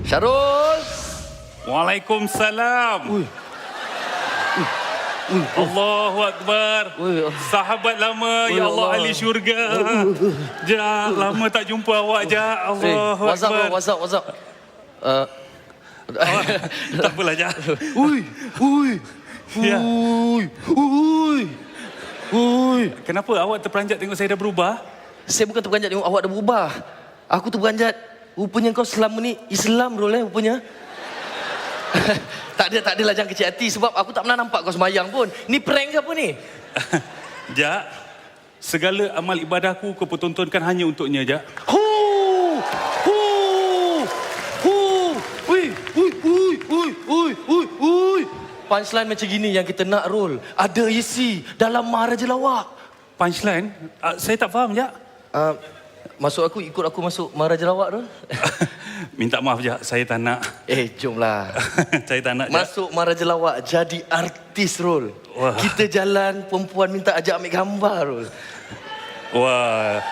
Syarul. Waalaikumsalam. Allahu Akbar. Sahabat lama, ya Allah, ahli syurga. Ja, lama tak jumpa awak, Ja. Allahu Akbar. What's up? Tak apalah, Ja. Ya. Kenapa awak terperanjat tengok saya dah berubah? Saya bukan terperanjat tengok awak dah berubah. Aku terperanjat, rupanya kau selama ni Islam rupanya. Tak adalah, jangan kecil hati sebab aku tak pernah nampak kau sembahyang pun. Ni prank ke apa ni? Ja, segala amal ibadahku kau pertontonkan hanya untuknya, Ja. Punchline macam gini yang kita nak roll. Ada isi dalam Maharaja Lawak. Punchline? Saya tak faham, Ja. Ikut aku masuk Maharaja Lawak tu. Minta maaf, Ja. Saya tak nak. Jomlah. Saya tak nak, Ja. Masuk Maharaja Lawak jadi artis roll. Wah. Kita jalan, perempuan minta ajak ambil gambar roll. Wah.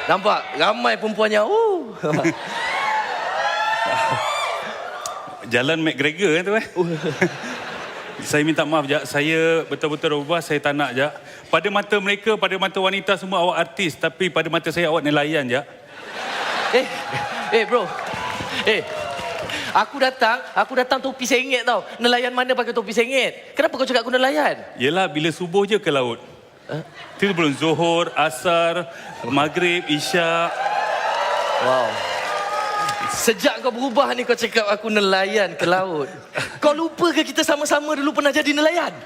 Nampak? Ramai perempuannya. Jalan McGregor tu Saya minta maaf, Ja. Saya betul-betul berubah. Saya tak nak, Ja. Pada mata mereka, pada mata wanita semua awak artis. Tapi pada mata saya awak nelayan, Ja. Bro. Aku datang topi sengit tau. Nelayan mana pakai topi sengit? Kenapa kau cakap aku nelayan? Yelah, bila subuh je ke laut. Itu belum Zuhur, Asar, Maghrib, Isyak. Wow. Sejak kau berubah ni kau cakap aku nelayan ke laut. Kau lupa ke kita sama-sama dulu pernah jadi nelayan?